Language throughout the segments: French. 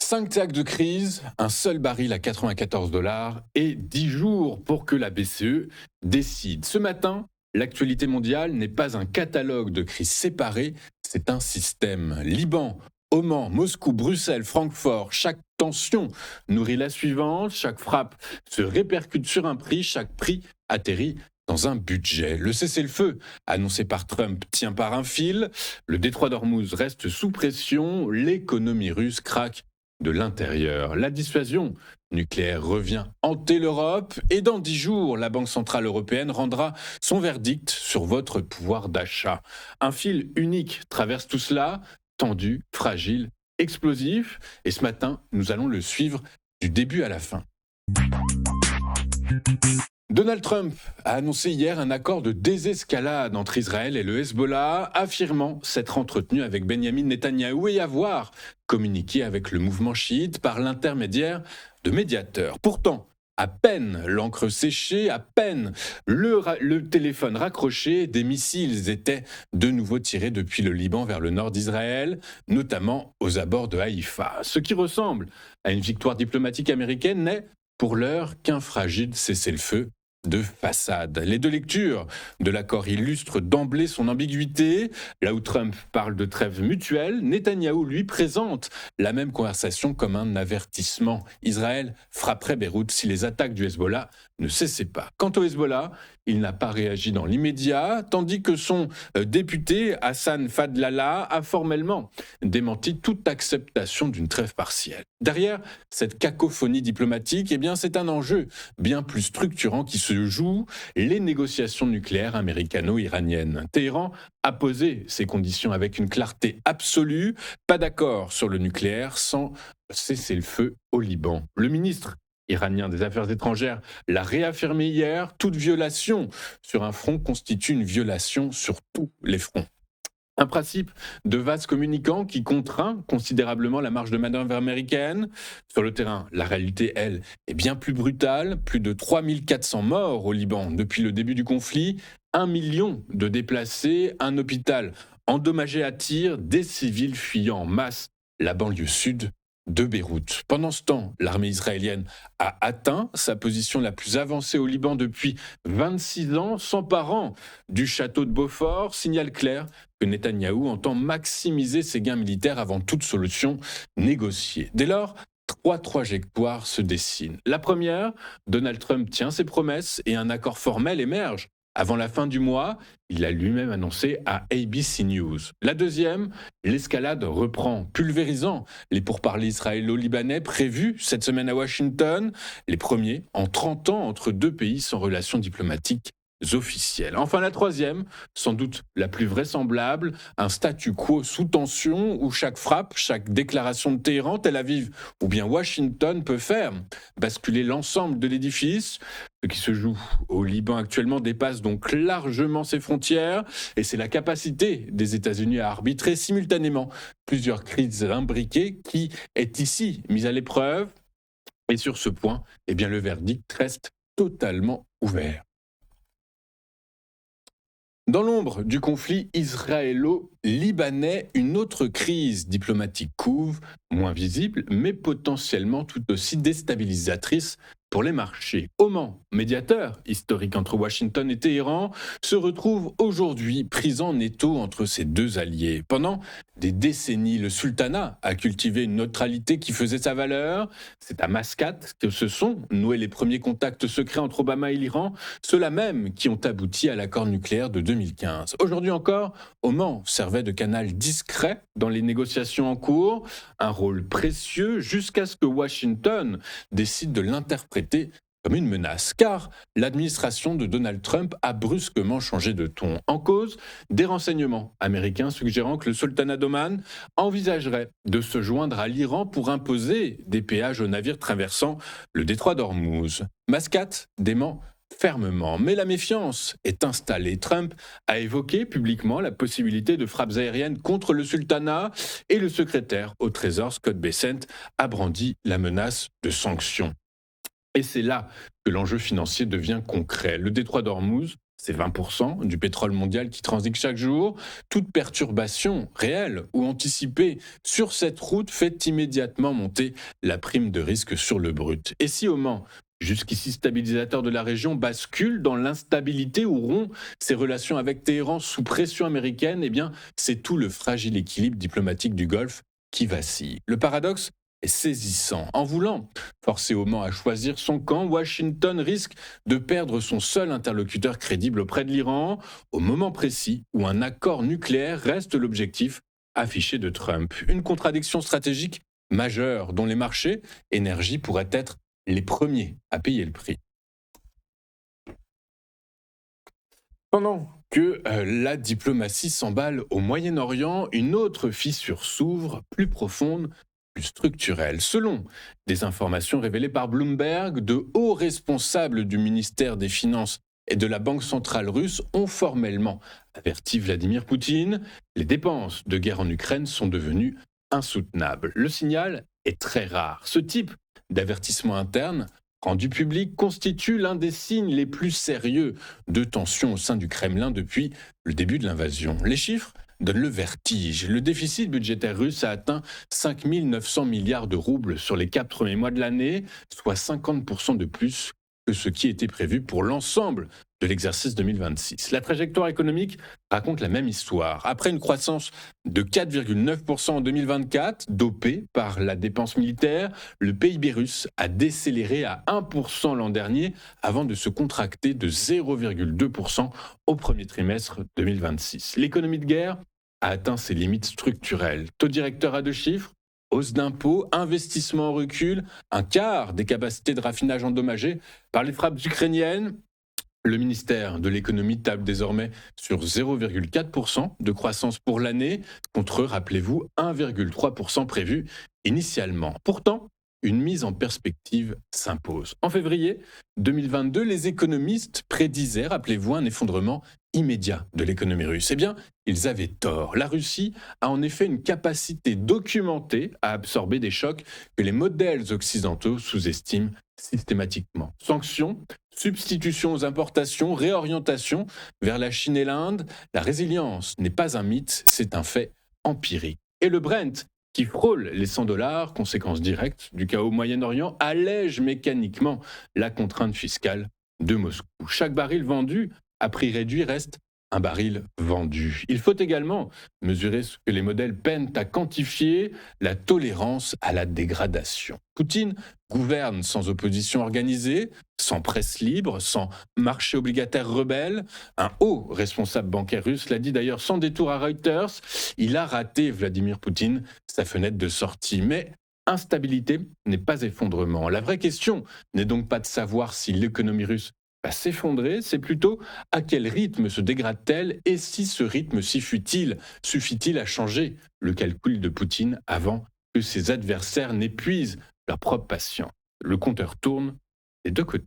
5 théâtres de crise, un seul baril à 94 dollars et 10 jours pour que la BCE décide. Ce matin, l'actualité mondiale n'est pas un catalogue de crises séparées, c'est un système. Liban, Oman, Moscou, Bruxelles, Francfort, chaque tension nourrit la suivante, chaque frappe se répercute sur un prix, chaque prix atterrit dans un budget. Le cessez-le-feu, annoncé par Trump, tient par un fil. Le détroit d'Ormuz reste sous pression. L'économie russe craque de l'intérieur. La dissuasion nucléaire revient hanter l'Europe et dans 10 jours, la Banque centrale européenne rendra son verdict sur votre pouvoir d'achat. Un fil unique traverse tout cela, tendu, fragile, explosif. Et ce matin, nous allons le suivre du début à la fin. Donald Trump a annoncé hier un accord de désescalade entre Israël et le Hezbollah, affirmant s'être entretenu avec Benyamin Netanyahou et avoir communiqué avec le mouvement chiite par l'intermédiaire de médiateurs. Pourtant, à peine l'encre séchée, à peine le téléphone raccroché, des missiles étaient de nouveau tirés depuis le Liban vers le nord d'Israël, notamment aux abords de Haïfa. Ce qui ressemble à une victoire diplomatique américaine n'est pour l'heure qu'un fragile cessez-le-feu de façade. Les deux lectures de l'accord illustrent d'emblée son ambiguïté. Là où Trump parle de trêve mutuelle, Netanyahou, lui, présente la même conversation comme un avertissement. Israël frapperait Beyrouth si les attaques du Hezbollah ne cessaient pas. Quant au Hezbollah, il n'a pas réagi dans l'immédiat, tandis que son député Hassan Fadlallah a formellement démenti toute acceptation d'une trêve partielle. Derrière cette cacophonie diplomatique, eh bien, c'est un enjeu bien plus structurant qui se joue, les négociations nucléaires américano-iraniennes. Téhéran a posé ses conditions avec une clarté absolue, pas d'accord sur le nucléaire sans cessez-le-feu au Liban. Le ministre iranien des Affaires étrangères l'a réaffirmé hier, toute violation sur un front constitue une violation sur tous les fronts. Un principe de vase communicant qui contraint considérablement la marge de manœuvre américaine. Sur le terrain, la réalité, elle, est bien plus brutale. Plus de 3400 morts au Liban depuis le début du conflit, 1 million de déplacés, un hôpital endommagé à tirs, des civils fuyant en masse la banlieue sud de Beyrouth. Pendant ce temps, l'armée israélienne a atteint sa position la plus avancée au Liban depuis 26 ans, s'emparant du château de Beaufort, signal clair que Netanyahou entend maximiser ses gains militaires avant toute solution négociée. Dès lors, 3 trajectoires se dessinent. La première, Donald Trump tient ses promesses et un accord formel émerge. Avant la fin du mois, il l'a lui-même annoncé à ABC News. La deuxième, l'escalade reprend, pulvérisant les pourparlers israélo-libanais prévus cette semaine à Washington, les premiers en 30 ans entre deux pays sans relations diplomatiques officielles. Enfin, la troisième, sans doute la plus vraisemblable, un statu quo sous tension où chaque frappe, chaque déclaration de Téhéran, Tel Aviv ou bien Washington peut faire basculer l'ensemble de l'édifice. Ce qui se joue au Liban actuellement dépasse donc largement ses frontières et c'est la capacité des États-Unis à arbitrer simultanément plusieurs crises imbriquées qui est ici mise à l'épreuve. Et sur ce point, eh bien, le verdict reste totalement ouvert. Dans l'ombre du conflit israélo-libanais, une autre crise diplomatique couve, moins visible, mais potentiellement tout aussi déstabilisatrice pour les marchés. Oman, médiateur historique entre Washington et Téhéran, se retrouve aujourd'hui pris en étau entre ses deux alliés. Pendant des décennies, le sultanat a cultivé une neutralité qui faisait sa valeur. C'est à Mascate que se sont noués les premiers contacts secrets entre Obama et l'Iran, ceux-là même qui ont abouti à l'accord nucléaire de 2015. Aujourd'hui encore, Oman servait de canal discret dans les négociations en cours, un rôle précieux jusqu'à ce que Washington décide de l'interpréter comme une menace, car l'administration de Donald Trump a brusquement changé de ton. En cause, des renseignements américains suggérant que le sultanat d'Oman envisagerait de se joindre à l'Iran pour imposer des péages aux navires traversant le détroit d'Ormuz. Mascate dément fermement, mais la méfiance est installée. Trump a évoqué publiquement la possibilité de frappes aériennes contre le sultanat et le secrétaire au Trésor, Scott Bessent, a brandi la menace de sanctions. Et c'est là que l'enjeu financier devient concret. Le détroit d'Ormuz c'est 20% du pétrole mondial qui transite chaque jour. Toute perturbation réelle ou anticipée sur cette route fait immédiatement monter la prime de risque sur le brut. Et si Oman, jusqu'ici stabilisateur de la région, bascule dans l'instabilité ou rompt ses relations avec Téhéran sous pression américaine, eh bien, c'est tout le fragile équilibre diplomatique du Golfe qui vacille. Le paradoxe est saisissant. En voulant forcer Oman à choisir son camp, Washington risque de perdre son seul interlocuteur crédible auprès de l'Iran, au moment précis où un accord nucléaire reste l'objectif affiché de Trump. Une contradiction stratégique majeure dont les marchés énergie pourraient être les premiers à payer le prix. Pendant que la diplomatie s'emballe au Moyen-Orient, une autre fissure s'ouvre, plus profonde, plus structurelle. Selon des informations révélées par Bloomberg, de hauts responsables du ministère des Finances et de la Banque centrale russe ont formellement averti Vladimir Poutine. Les dépenses de guerre en Ukraine sont devenues insoutenables. Le signal est très rare. Ce type d'avertissement interne rendu public constitue l'un des signes les plus sérieux de tension au sein du Kremlin depuis le début de l'invasion. Les chiffres donnent le vertige. Le déficit budgétaire russe a atteint 5 900 milliards de roubles sur les 4 premiers mois de l'année, soit 50% de plus que ce qui était prévu pour l'ensemble de l'exercice 2026. La trajectoire économique raconte la même histoire. Après une croissance de 4,9% en 2024, dopée par la dépense militaire, le PIB russe a décéléré à 1% l'an dernier avant de se contracter de 0,2% au premier trimestre 2026. L'économie de guerre a atteint ses limites structurelles. Taux directeur à deux chiffres, hausse d'impôts, investissement en recul, un quart des capacités de raffinage endommagées par les frappes ukrainiennes. Le ministère de l'économie table désormais sur 0,4% de croissance pour l'année, contre, rappelez-vous, 1,3% prévu initialement. Pourtant, une mise en perspective s'impose. En février 2022, les économistes prédisaient, rappelez-vous, un effondrement immédiat de l'économie russe. Eh bien, ils avaient tort. La Russie a en effet une capacité documentée à absorber des chocs que les modèles occidentaux sous-estiment systématiquement. Sanctions, substitution aux importations, réorientation vers la Chine et l'Inde, la résilience n'est pas un mythe, c'est un fait empirique. Et le Brent, qui frôle les 100 dollars, conséquence directe du chaos au Moyen-Orient, allège mécaniquement la contrainte fiscale de Moscou. Chaque baril vendu à prix réduit reste un baril vendu. Il faut également mesurer ce que les modèles peinent à quantifier, la tolérance à la dégradation. Poutine gouverne sans opposition organisée, sans presse libre, sans marché obligataire rebelle. Un haut responsable bancaire russe l'a dit d'ailleurs sans détour à Reuters. Il a raté, Vladimir Poutine, sa fenêtre de sortie. Mais instabilité n'est pas effondrement. La vraie question n'est donc pas de savoir si l'économie russe va s'effondrer, c'est plutôt à quel rythme se dégrade-t-elle et si ce rythme suffit-il à changer le calcul de Poutine avant que ses adversaires n'épuisent leur propre patience. Le compteur tourne des deux côtés.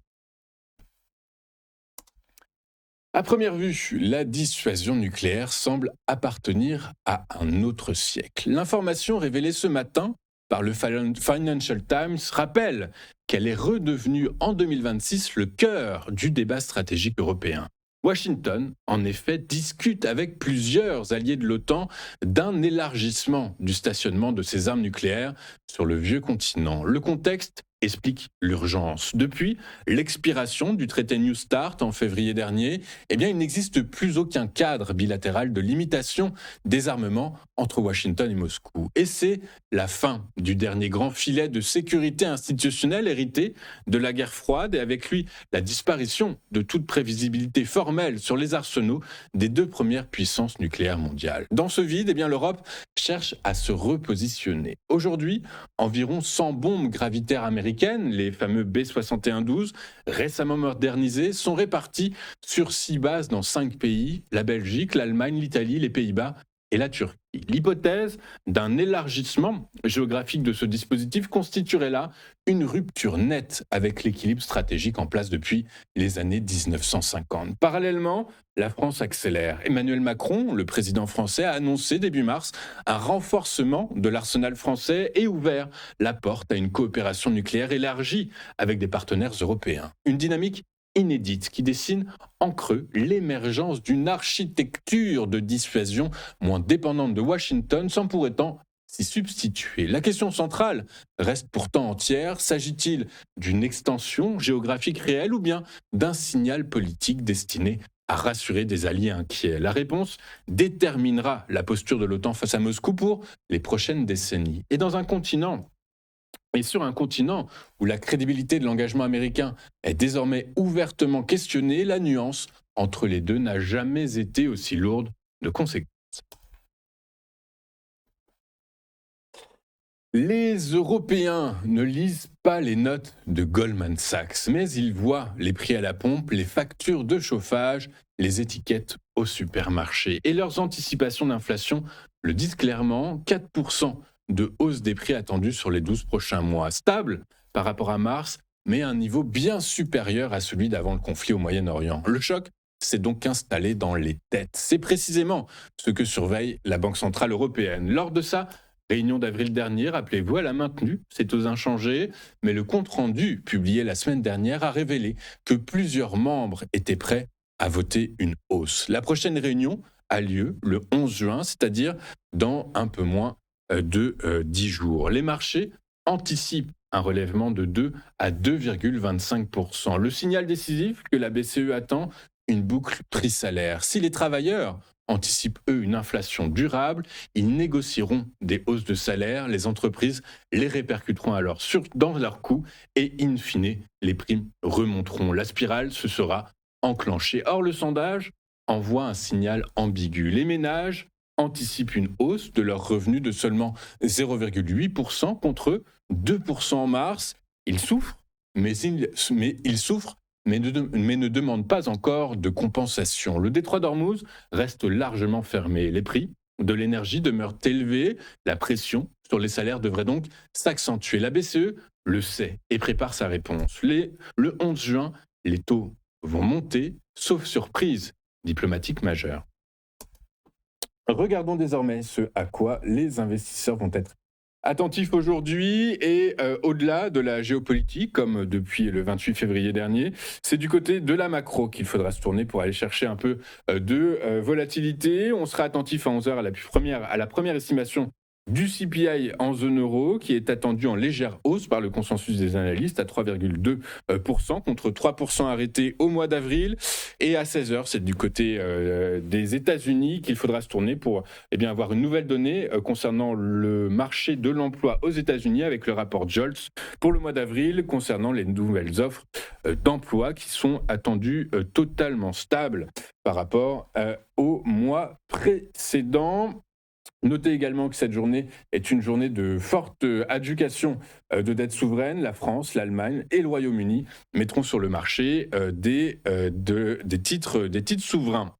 À première vue, la dissuasion nucléaire semble appartenir à un autre siècle. L'information révélée ce matin par le Financial Times rappelle qu'elle est redevenue en 2026 le cœur du débat stratégique européen. Washington, en effet, discute avec plusieurs alliés de l'OTAN d'un élargissement du stationnement de ses armes nucléaires sur le vieux continent. Le contexte explique l'urgence. Depuis l'expiration du traité New START en février dernier, eh bien, il n'existe plus aucun cadre bilatéral de limitation des armements entre Washington et Moscou. Et c'est la fin du dernier grand filet de sécurité institutionnelle hérité de la guerre froide et avec lui la disparition de toute prévisibilité formelle sur les arsenaux des deux premières puissances nucléaires mondiales. Dans ce vide, eh bien, l'Europe cherche à se repositionner. Aujourd'hui, environ 100 bombes gravitaires américaines, les fameux B-61-12, récemment modernisées, sont réparties sur 6 bases dans 5 pays, la Belgique, l'Allemagne, l'Italie, les Pays-Bas et la Turquie. L'hypothèse d'un élargissement géographique de ce dispositif constituerait là une rupture nette avec l'équilibre stratégique en place depuis les années 1950. Parallèlement, la France accélère. Emmanuel Macron, le président français, a annoncé début mars un renforcement de l'arsenal français et ouvert la porte à une coopération nucléaire élargie avec des partenaires européens. Une dynamique inédite qui dessine en creux l'émergence d'une architecture de dissuasion moins dépendante de Washington sans pour autant s'y substituer. La question centrale reste pourtant entière. S'agit-il d'une extension géographique réelle ou bien d'un signal politique destiné à rassurer des alliés inquiets? La réponse déterminera la posture de l'OTAN face à Moscou pour les prochaines décennies. Et sur un continent où la crédibilité de l'engagement américain est désormais ouvertement questionnée, la nuance entre les deux n'a jamais été aussi lourde de conséquences. Les Européens ne lisent pas les notes de Goldman Sachs, mais ils voient les prix à la pompe, les factures de chauffage, les étiquettes au supermarché. Et leurs anticipations d'inflation le disent clairement, 4% de hausse des prix attendus sur les 12 prochains mois. Stable par rapport à mars, mais à un niveau bien supérieur à celui d'avant le conflit au Moyen-Orient. Le choc s'est donc installé dans les têtes. C'est précisément ce que surveille la Banque centrale européenne. Lors de sa réunion d'avril dernier, rappelez-vous, elle a maintenu ces taux inchangés, mais le compte-rendu publié la semaine dernière a révélé que plusieurs membres étaient prêts à voter une hausse. La prochaine réunion a lieu le 11 juin, c'est-à-dire dans un peu moins de 10 jours. Les marchés anticipent un relèvement de 2 à 2,25%. Le signal décisif que la BCE attend, une boucle prix-salaire. Si les travailleurs anticipent, eux, une inflation durable, ils négocieront des hausses de salaire, les entreprises les répercuteront alors dans leurs coûts et, in fine, les primes remonteront. La spirale se sera enclenchée. Or, le sondage envoie un signal ambigu. Les ménages anticipent une hausse de leurs revenus de seulement 0,8% contre 2% en mars. Ils souffrent, mais ne demandent pas encore de compensation. Le détroit d'Ormuz reste largement fermé. Les prix de l'énergie demeurent élevés. La pression sur les salaires devrait donc s'accentuer. La BCE le sait et prépare sa réponse. Le 11 juin, les taux vont monter, sauf surprise diplomatique majeure. Regardons désormais ce à quoi les investisseurs vont être attentifs aujourd'hui et au-delà de la géopolitique, comme depuis le 28 février dernier, c'est du côté de la macro qu'il faudra se tourner pour aller chercher un peu de volatilité. On sera attentif à 11h à la première estimation du CPI en zone euro, qui est attendu en légère hausse par le consensus des analystes à 3,2% contre 3% arrêté au mois d'avril. Et à 16h, c'est du côté des États-Unis qu'il faudra se tourner pour avoir une nouvelle donnée concernant le marché de l'emploi aux États-Unis avec le rapport Jolts pour le mois d'avril concernant les nouvelles offres d'emploi qui sont attendues totalement stables par rapport au mois précédent. Notez également que cette journée est une journée de forte adjudication de dettes souveraines. La France, l'Allemagne et le Royaume-Uni mettront sur le marché des titres souverains.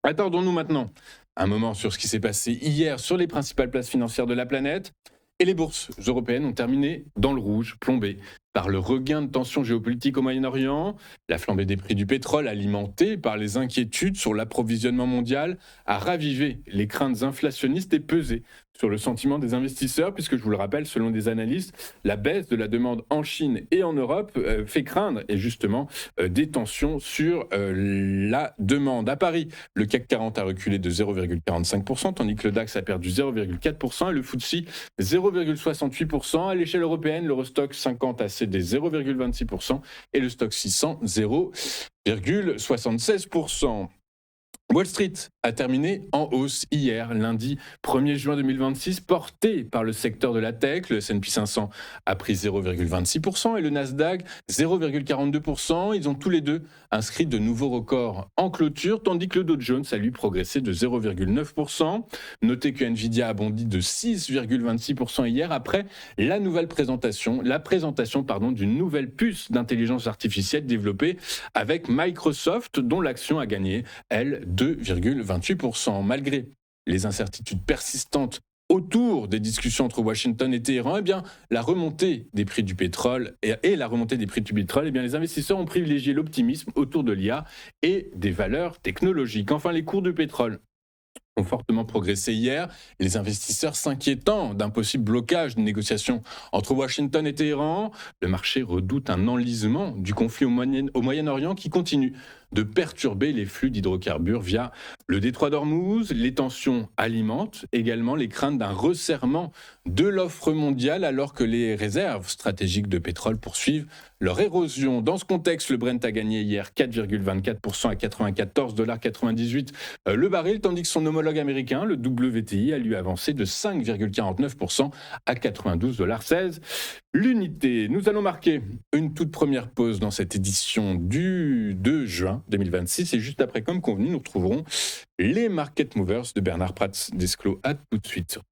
Attardons-nous maintenant un moment sur ce qui s'est passé hier sur les principales places financières de la planète. Et les bourses européennes ont terminé dans le rouge, plombées par le regain de tensions géopolitiques au Moyen-Orient, la flambée des prix du pétrole alimentée par les inquiétudes sur l'approvisionnement mondial a ravivé les craintes inflationnistes et pesé sur le sentiment des investisseurs, puisque je vous le rappelle, selon des analystes, la baisse de la demande en Chine et en Europe fait craindre et justement des tensions sur la demande. À Paris, le CAC 40 a reculé de 0,45%, tandis que le DAX a perdu 0,4% et le FTSE 0,68%. À l'échelle européenne, l'Eurostoxx 50 a cédé 0,26% et le Stoxx 600 0,76%. Wall Street a terminé en hausse hier, lundi 1er juin 2026, porté par le secteur de la tech. Le S&P 500 a pris 0,26% et le Nasdaq 0,42%. Ils ont tous les deux inscrit de nouveaux records en clôture, tandis que le Dow Jones a lui progressé de 0,9%. Notez que Nvidia a bondi de 6,26% hier après la présentation d'une nouvelle puce d'intelligence artificielle développée avec Microsoft, dont l'action a gagné, elle, 2,28%. Malgré les incertitudes persistantes autour des discussions entre Washington et Téhéran, la remontée des prix du pétrole les investisseurs ont privilégié l'optimisme autour de l'IA et des valeurs technologiques. Enfin, les cours du pétrole ont fortement progressé hier, les investisseurs s'inquiétant d'un possible blocage de négociations entre Washington et Téhéran. Le marché redoute un enlisement du conflit au Moyen-Orient qui continue de perturber les flux d'hydrocarbures via le détroit d'Ormuz. Les tensions alimentent également les craintes d'un resserrement de l'offre mondiale alors que les réserves stratégiques de pétrole poursuivent leur érosion. Dans ce contexte, le Brent a gagné hier 4,24% à 94,98 $ le baril, tandis que son homologue américain, le WTI, a lui avancé de 5,49% à 92,16 $ l'unité. Nous allons marquer une toute première pause dans cette édition du 2 juin 2026 et juste après, comme convenu, nous retrouverons les Market Movers de Bernard Prats-Desclaux. À tout de suite sur